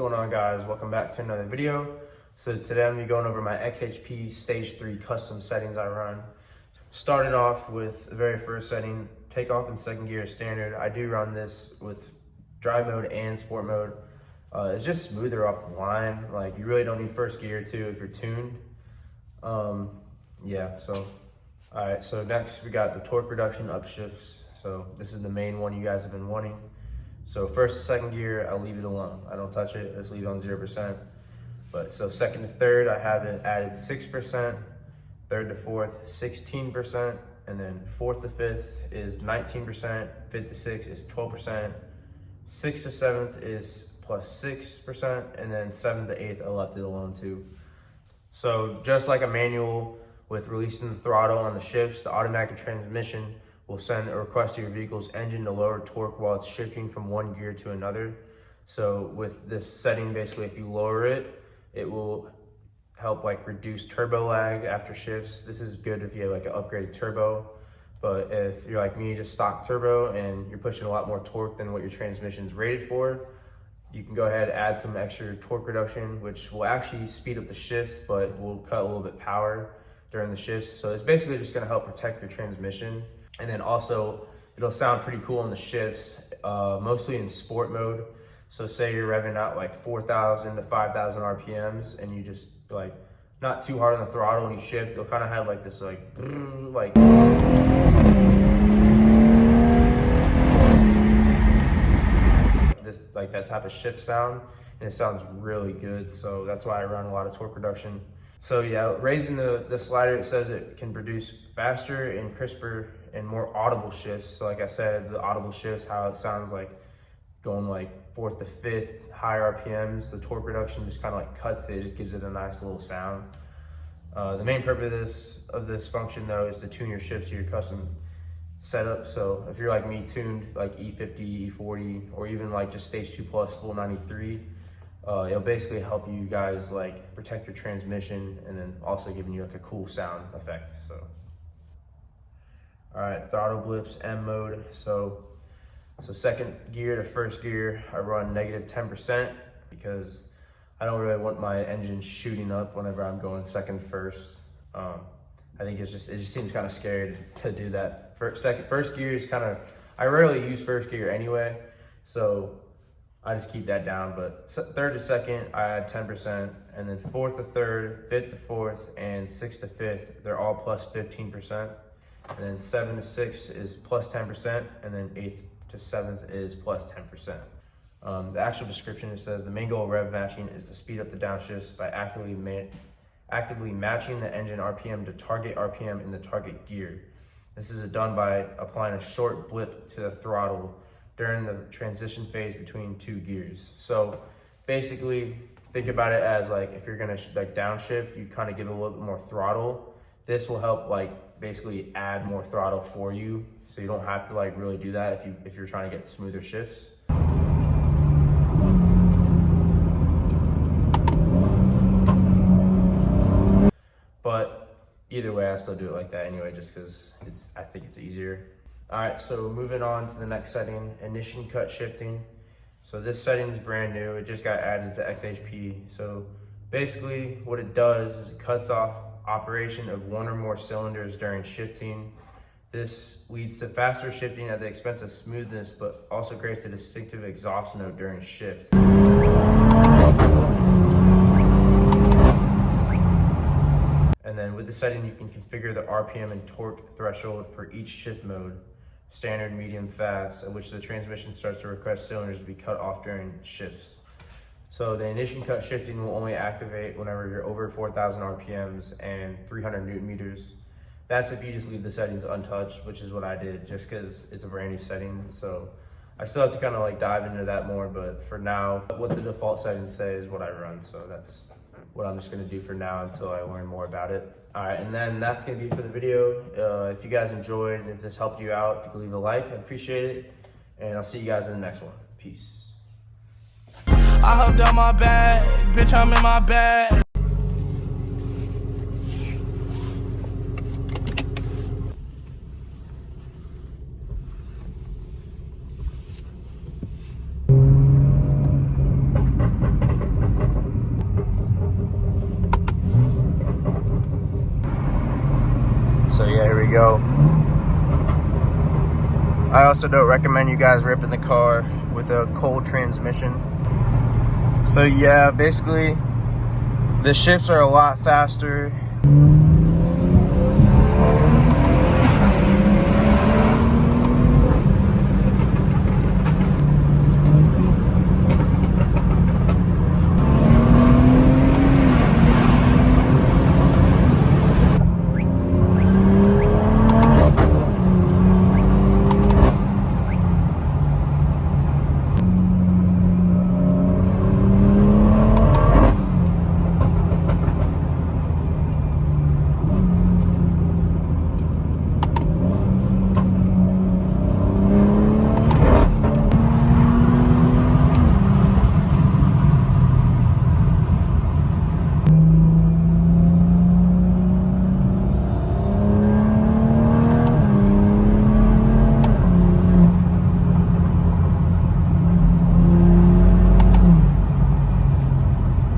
going on, guys? Welcome back to another video. So today I'm going to be going over my XHP Stage 3 custom settings I run. Starting off with the very first setting, takeoff in second gear standard. I do run this with drive mode and sport mode. It's just smoother off the line. Like, you really don't need first gear too if you're tuned. Alright, so next we got the torque reduction upshifts. So this is the main one you guys have been wanting. So first to second gear, I'll leave it alone. I don't touch it, I just leave it on 0%. But so second to third, I have it added 6%, third to fourth, 16%, and then fourth to fifth is 19%, fifth to sixth is 12%, sixth to seventh is plus 6%, and then seventh to eighth, I left it alone too. So just like a manual with releasing the throttle on the shifts, the automatic transmission will send a request to your vehicle's engine to lower torque while it's shifting from one gear to another. So with this setting, basically, if you lower it, it will help like reduce turbo lag after shifts. This is good if you have like an upgraded turbo, but if you're like me, just stock turbo and you're pushing a lot more torque than what your transmission is rated for, you can go ahead and add some extra torque reduction, which will actually speed up the shifts, but will cut a little bit power during the shifts. So it's basically just gonna help protect your transmission. And then also, it'll sound pretty cool on the shifts, mostly in sport mode. So say you're revving out like 4,000 to 5,000 RPMs and you just like, not too hard on the throttle and you shift, it'll kind of have like this like this, like that type of shift sound, and it sounds really good. So that's why I run a lot of torque reduction. So yeah, raising the slider, it says it can produce faster and crisper and more audible shifts. So like I said, the audible shifts, how it sounds like going like fourth to fifth, higher RPMs. The torque reduction just kind of like cuts it, just gives it a nice little sound. The main purpose of this function though is to tune your shifts to your custom setup. So if you're like me, tuned like E50, E40, or even like just stage 2 plus full 93, it'll basically help you guys like protect your transmission and then also giving you like a cool sound effect. So all right, throttle blips, M mode. So second gear to first gear, I run negative 10% because I don't really want my engine shooting up whenever I'm going second to first. I think it just seems kind of scary to do that. First gear is kind of, I rarely use first gear anyway, so I just keep that down. But third to second, I add 10%, and then fourth to third, fifth to fourth, and sixth to fifth, they're all plus 15%. And then 7 to 6 is plus 10%, and then 8th to 7th is plus 10%. The actual description, it says the main goal of rev matching is to speed up the downshifts by actively matching the engine RPM to target RPM in the target gear. This is done by applying a short blip to the throttle during the transition phase between two gears. So basically, think about it as like if you're gonna like downshift, you kind of give it a little bit more throttle. This will help like basically add more throttle for you, so you don't have to like really do that if you're trying to get smoother shifts. But either way, I still do it like that anyway, just because I think it's easier. All right, so moving on to the next setting, ignition cut shifting. So this setting is brand new. It just got added to XHP. So basically what it does is it cuts off operation of one or more cylinders during shifting. This leads to faster shifting at the expense of smoothness, but also creates a distinctive exhaust note during shift. And then with the setting, you can configure the RPM and torque threshold for each shift mode, standard, medium, fast, at which the transmission starts to request cylinders to be cut off during shifts. So the ignition cut shifting will only activate whenever you're over 4,000 RPMs and 300 Newton meters. That's if you just leave the settings untouched, which is what I did just because it's a brand new setting. So I still have to kind of like dive into that more, but for now, what the default settings say is what I run. So that's what I'm just gonna do for now until I learn more about it. All right, and then that's gonna be for the video. If you guys enjoyed, if this helped you out, if you could leave a like, I'd appreciate it. And I'll see you guys in the next one. Peace. I hopped out my bag, bitch, I'm in my bag. we go. I also don't recommend you guys ripping the car with a cold transmission. So yeah, basically the shifts are a lot faster.